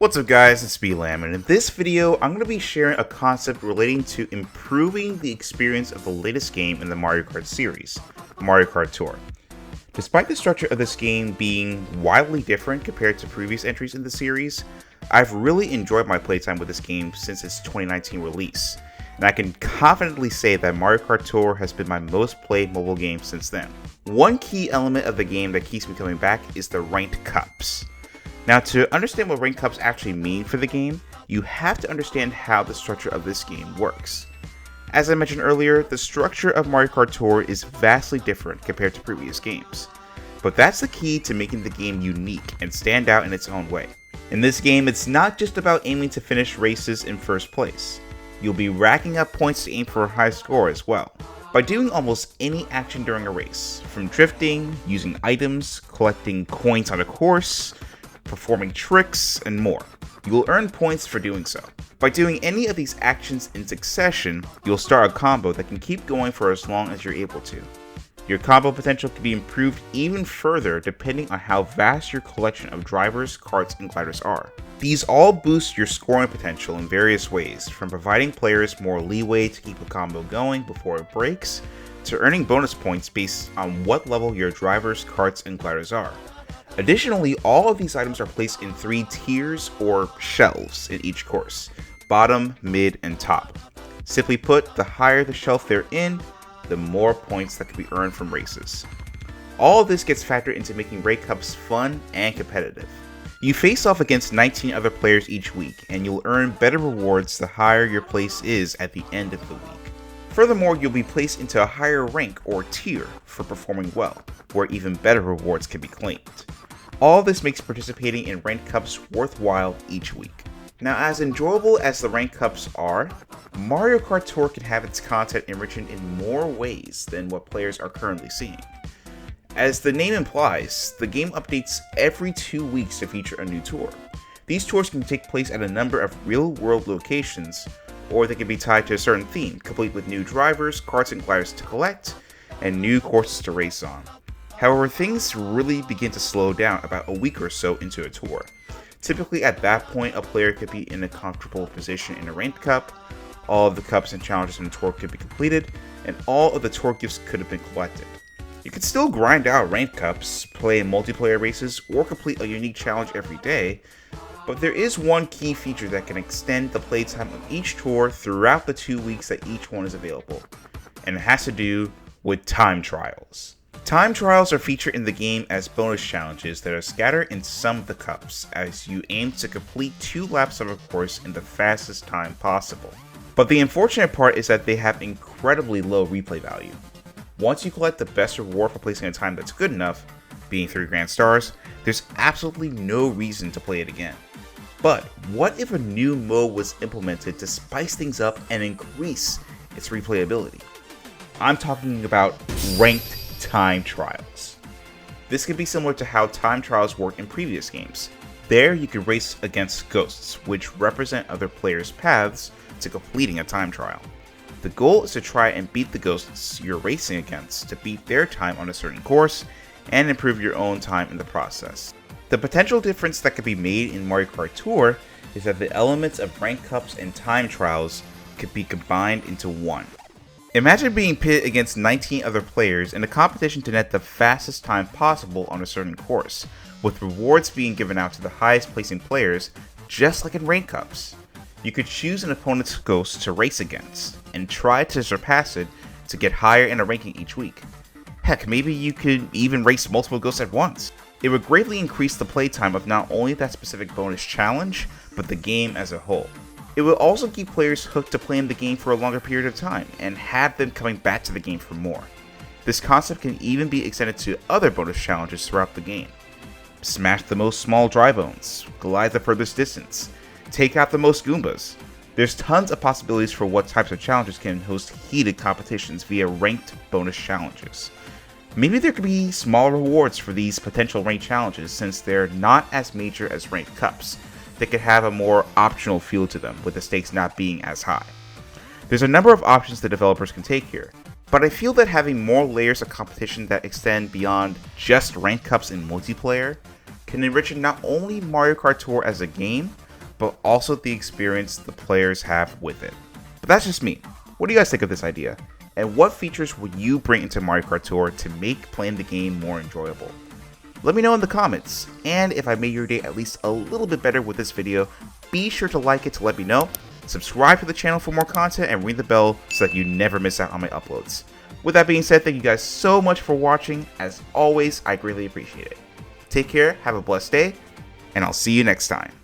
What's up guys, it's BLam, and in this video I'm going to be sharing a concept relating to improving the experience of the latest game in the Mario Kart series, Mario Kart Tour. Despite the structure of this game being wildly different compared to previous entries in the series, I've really enjoyed my playtime with this game since its 2019 release, and I can confidently say that Mario Kart Tour has been my most played mobile game since then. One key element of the game that keeps me coming back is the ranked cups. Now, to understand what ranked cups actually mean for the game, you have to understand how the structure of this game works. As I mentioned earlier, the structure of Mario Kart Tour is vastly different compared to previous games, but that's the key to making the game unique and stand out in its own way. In this game, it's not just about aiming to finish races in first place. You'll be racking up points to aim for a high score as well. By doing almost any action during a race, from drifting, using items, collecting coins on a course, performing tricks, and more, you will earn points for doing so. By doing any of these actions in succession, you'll start a combo that can keep going for as long as you're able to. Your combo potential can be improved even further depending on how vast your collection of drivers, karts, and gliders are. These all boost your scoring potential in various ways, from providing players more leeway to keep a combo going before it breaks, to earning bonus points based on what level your drivers, karts, and gliders are. Additionally, all of these items are placed in 3 tiers or shelves in each course: bottom, mid, and top. Simply put, the higher the shelf they're in, the more points that can be earned from races. All of this gets factored into making raid cups fun and competitive. You face off against 19 other players each week, and you'll earn better rewards the higher your place is at the end of the week. Furthermore, you'll be placed into a higher rank or tier for performing well, where even better rewards can be claimed. All this makes participating in ranked cups worthwhile each week. Now, as enjoyable as the ranked cups are, Mario Kart Tour can have its content enriched in more ways than what players are currently seeing. As the name implies, the game updates every 2 weeks to feature a new tour. These tours can take place at a number of real-world locations, or they can be tied to a certain theme, complete with new drivers, karts, and gliders to collect, and new courses to race on. However, things really begin to slow down about a week or so into a tour. Typically at that point, a player could be in a comfortable position in a ranked cup, all of the cups and challenges in the tour could be completed, and all of the tour gifts could have been collected. You could still grind out ranked cups, play in multiplayer races, or complete a unique challenge every day, but there is one key feature that can extend the playtime of each tour throughout the 2 weeks that each one is available, and it has to do with time trials. Time trials are featured in the game as bonus challenges that are scattered in some of the cups as you aim to complete 2 laps of a course in the fastest time possible. But the unfortunate part is that they have incredibly low replay value. Once you collect the best reward for placing a time that's good enough, being 3 grand stars, there's absolutely no reason to play it again. But what if a new mode was implemented to spice things up and increase its replayability? I'm talking about ranked time trials. This could be similar to how time trials work in previous games. There you can race against ghosts, which represent other players' paths to completing a time trial. The goal is to try and beat the ghosts you're racing against to beat their time on a certain course and improve your own time in the process. The potential difference that could be made in Mario Kart Tour is that the elements of ranked cups and time trials could be combined into one. Imagine being pitted against 19 other players in a competition to net the fastest time possible on a certain course, with rewards being given out to the highest placing players, just like in ranked cups. You could choose an opponent's ghost to race against, and try to surpass it to get higher in a ranking each week. Heck, maybe you could even race multiple ghosts at once. It would greatly increase the playtime of not only that specific bonus challenge, but the game as a whole. It will also keep players hooked to playing the game for a longer period of time, and have them coming back to the game for more. This concept can even be extended to other bonus challenges throughout the game. Smash the most small dry bones, glide the furthest distance, take out the most Goombas. There's tons of possibilities for what types of challenges can host heated competitions via ranked bonus challenges. Maybe there could be small rewards for these potential ranked challenges since they're not as major as ranked cups. They could have a more optional feel to them, with the stakes not being as high. There's a number of options the developers can take here, but I feel that having more layers of competition that extend beyond just ranked cups in multiplayer can enrich not only Mario Kart Tour as a game, but also the experience the players have with it. But that's just me. What do you guys think of this idea? And what features would you bring into Mario Kart Tour to make playing the game more enjoyable? Let me know in the comments, and if I made your day at least a little bit better with this video, be sure to like it to let me know, subscribe to the channel for more content, and ring the bell so that you never miss out on my uploads. With that being said, thank you guys so much for watching. As always, I greatly appreciate it. Take care, have a blessed day, and I'll see you next time.